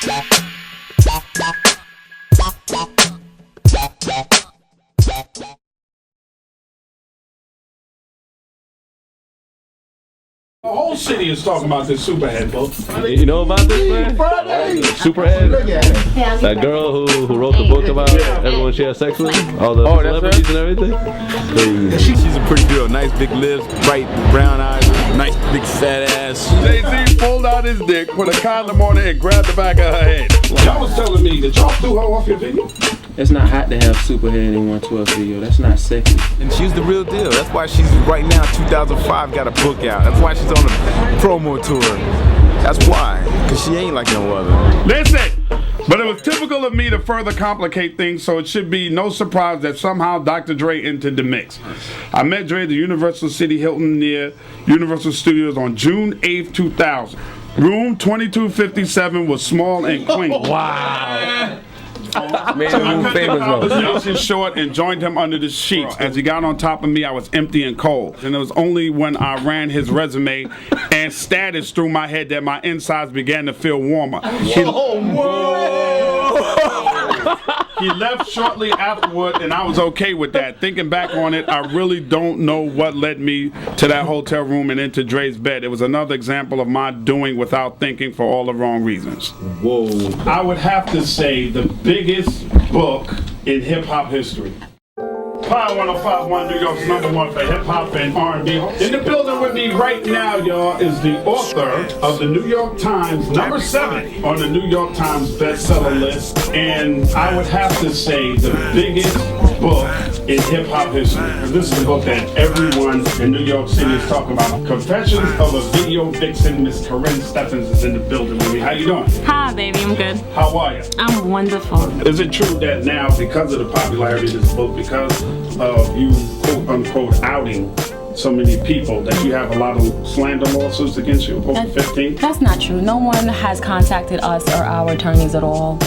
The whole city is talking about this Superhead book. You know about this, man? Superhead? That girl who wrote the book about everyone she has sex with? All the celebrities and everything? She's a pretty girl. Nice big lips, bright brown eyes, nice big fat ass. Jay-Z pulled out his dick, put a condom on it, and grabbed the back of her head. Y'all was telling me that y'all threw her off your video? It's not hot to have Superhead in 112 video. That's not sexy. And she's the real deal. That's why she's right now, 2005, got a book out. That's why she's on a promo tour. That's why. Because she ain't like no other. Listen! But it was typical of me to further complicate things, so it should be no surprise that somehow Dr. Dre entered the mix. I met Dre at the Universal City Hilton near Universal Studios on June 8th, 2000. Room 2257 was small and quaint. Wow. Made him famous though. I was short and joined him under the sheets. As he got on top of me, I was empty and cold. And it was only when I ran his resume and status through my head that my insides began to feel warmer. He left shortly afterward, and I was okay with that. Thinking back on it, I really don't know what led me to that hotel room and into Dre's bed. It was another example of my doing without thinking for all the wrong reasons. Whoa. I would have to say the biggest book in hip-hop history. Power 105.1, New York's #1 for hip-hop and R&B. In the building with me right now, y'all, is the author of the New York Times, #7 on the New York Times bestseller list. And I would have to say the biggest book in hip-hop history. This is the book that everyone in New York City is talking about. Confessions of a Video Vixen. Miss Karrine Steffans is in the building with me. How you doing? Hi, baby. I'm good. How are you? I'm wonderful. Is it true that now, because of the popularity of this book, because of you quote-unquote outing so many people, that you have a lot of slander lawsuits against you, over 15? That's not true. No one has contacted us or our attorneys at all.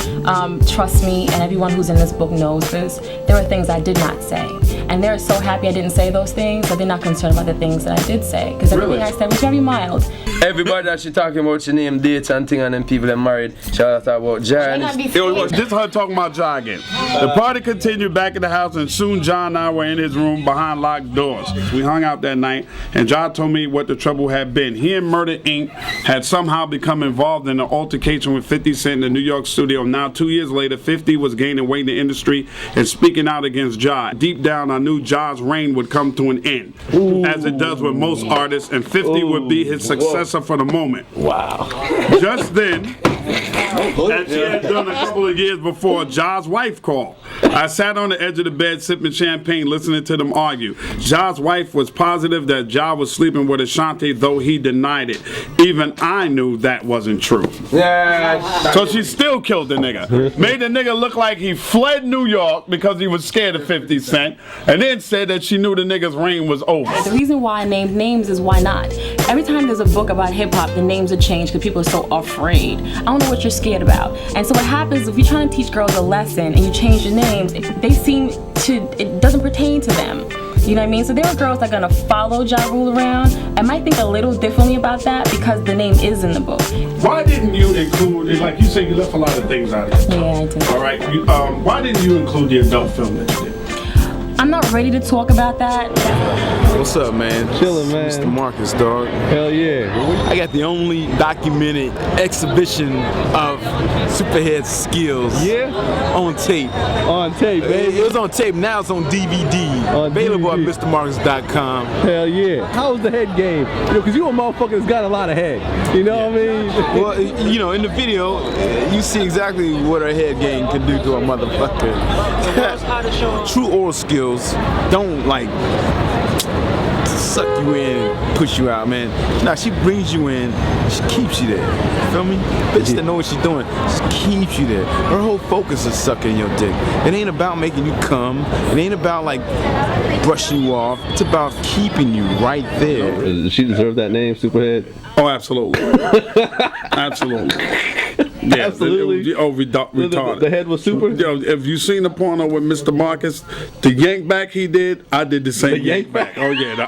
Trust me, and everyone who's in this book knows this. There are things I did not say. And they're so happy I didn't say those things, but they're not concerned about the things that I did say. Because everything I said was very mild. Everybody that she talking about, she name dates and thing, and then people that married, she talk about John. This is her talking about John again. The party continued back at the house, and soon John and I were in his room behind locked doors. We hung out that night, and John told me what the trouble had been. He and Murder Inc. had somehow become involved in an altercation with 50 Cent in the New York studio. Now, 2 years later, 50 was gaining weight in the industry and speaking out against John. Deep down, I knew John's reign would come to an end, as it does with most artists, and 50 would be his successor for the moment. Wow. Just then, as she had done a couple of years before, Ja's wife called. I sat on the edge of the bed sipping champagne, listening to them argue. Ja's wife was positive that Ja was sleeping with Ashanti, though he denied it. Even I knew that wasn't true. Yeah. So she still killed the nigga. Made the nigga look like he fled New York because he was scared of 50 Cent, and then said that she knew the nigga's reign was over. The reason why I named names is why not. Every time there's a book about hip-hop, the names are changed because people are so afraid. I don't know what you're scared about. And so what happens if you're trying to teach girls a lesson and you change the names, they seem to, it doesn't pertain to them. You know what I mean? So there are girls that are gonna follow Ja Rule around and might think a little differently about that because the name is in the book. Why didn't you include, like you said, you left a lot of things out of it. Yeah, I did. All right. Why didn't you include the adult film that you did? I'm not ready to talk about that. What's up, man? Chillin', man. Mr. Marcus, dog. Hell yeah. I got the only documented exhibition of Superhead's skills. Yeah? On tape. On tape, baby. It was on tape, now it's on DVD. On Available DVD. at MrMarcus.com. Hell yeah. How's the head game? You know, because you a motherfucker that's got a lot of head. You know what I mean? Well, you know, in the video, you see exactly what her head game can do to a motherfucker. True oral skills don't like suck you in, push you out, man. Nah, she brings you in, she keeps you there. You feel me? Bitch that know what she's doing, just keeps you there. Her whole focus is sucking your dick. It ain't about making you come. It ain't about like brushing you off. It's about keeping you right there. Does she deserve that name, Superhead? Oh, absolutely. Absolutely. Yeah, Absolutely. Retarded. The head was super? Yo, if you seen the porno with Mr. Marcus, the yank back he did, I did the same. The yank back? Oh, yeah.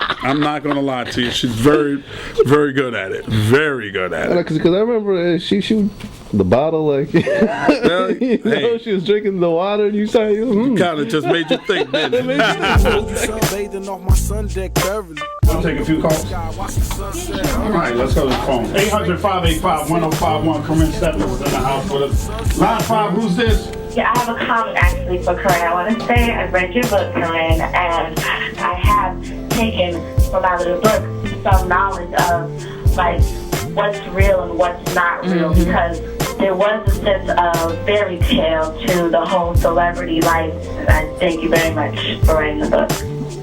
I'm not gonna lie to you. She's very, very good at it. Very good at it. Because I remember she the bottle like she was drinking the water and you started kind of just made you think, didn't it? I'll take a few calls. All right, let's go to the phone. 800-585-1051. Karrine Steffans is in the house with us. Line 5, who's this? Yeah, I have a comment actually for Karrine. I want to say I read your book, Karrine, and I have taken from out of the book some knowledge of like what's real and what's not real, because there was a sense of fairy tale to the whole celebrity life. And I thank you very much for writing the book.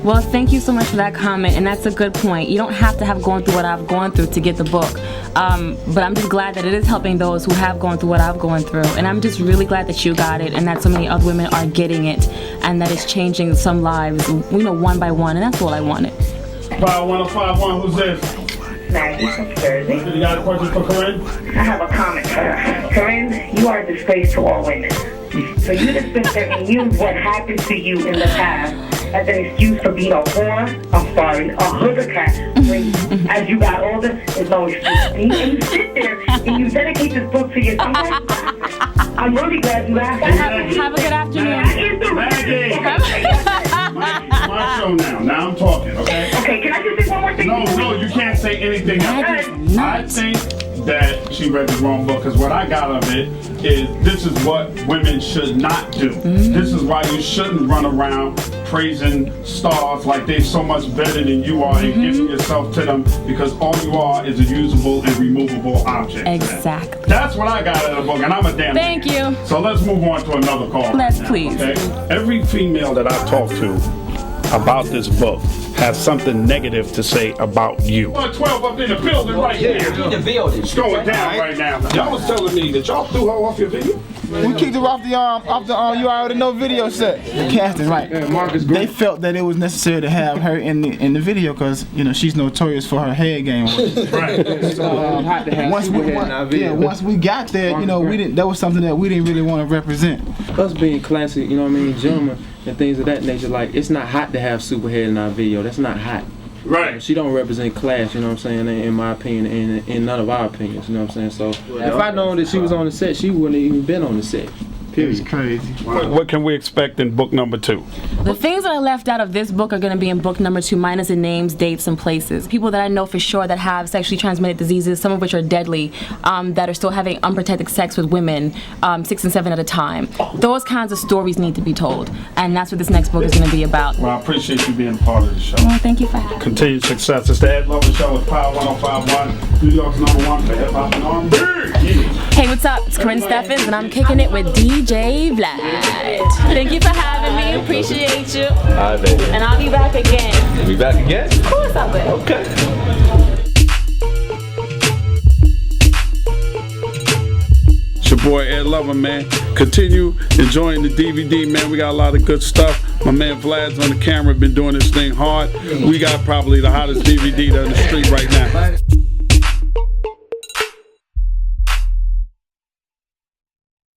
Well, thank you so much for that comment, and that's a good point. You don't have to have gone through what I've gone through to get the book, but I'm just glad that it is helping those who have gone through what I've gone through, and I'm just really glad that you got it and that so many other women are getting it and that it's changing some lives, one by one, and that's all I wanted. 1051, who's this? Maggie from Jersey. You got a question for Karrine? I have a comment for her. Karrine, you are a disgrace to all women. So you just sit there and use what happened to you in the past as an excuse for being a whore, a hooker cat. When as you got older, there's no excuse. And you sit there and you dedicate this book to yourself. I'm really glad you asked. Have a good afternoon. Maggie! My show now. Now I'm talking, okay? Okay, can I just say one more thing? No, you can't say anything else. I think that she read the wrong book, because what I got of it is this is what women should not do. This is why you shouldn't run around praising stars like they're so much better than you are and giving yourself to them, because all you are is a usable and removable object. Exactly. That's what I got out of the book, and I'm a damn Thank you. So let's move on to another call. Let's now, please. Okay? Every female that I talk to about this book has something negative to say about you. 12 up in the building right here. It's going down right now. Y'all was telling me that y'all threw her off your video? We kicked her off the you already know video set. The casting, right? Marcus They felt that it was necessary to have her in the video because she's notorious for her head game. Right. hot to have Once we got there, we didn't. That was something that we didn't really want to represent. Us being classic, gentlemen and things of that nature, like it's not hot to have Superhead in our video. That's not hot. Right. She don't represent class, in my opinion, and in none of our opinions, So if I known that she was on the set, she wouldn't have even been on the set. It's crazy. What can we expect in book number 2? The things that I left out of this book are going to be in book number 2, minus the names, dates, and places. People that I know for sure that have sexually transmitted diseases, some of which are deadly, that are still having unprotected sex with women, 6 and 7 at a time. Those kinds of stories need to be told, and that's what this next book is going to be about. Well, I appreciate you being a part of the show. Well, thank you for having me. Continued success. It's the Ed Lover Show with Power 1051, New York's #1 for hip hop and R&B. Hey, what's up? It's Karrine Steffans, and I'm kicking it with DJ Vlad. Thank you for having me. Appreciate you. All right, baby. And I'll be back again. You be back again? Of course I will. Okay. It's your boy Ed Lover, man. Continue enjoying the DVD, man. We got a lot of good stuff. My man Vlad's on the camera, been doing this thing hard. We got probably the hottest DVD on the street right now.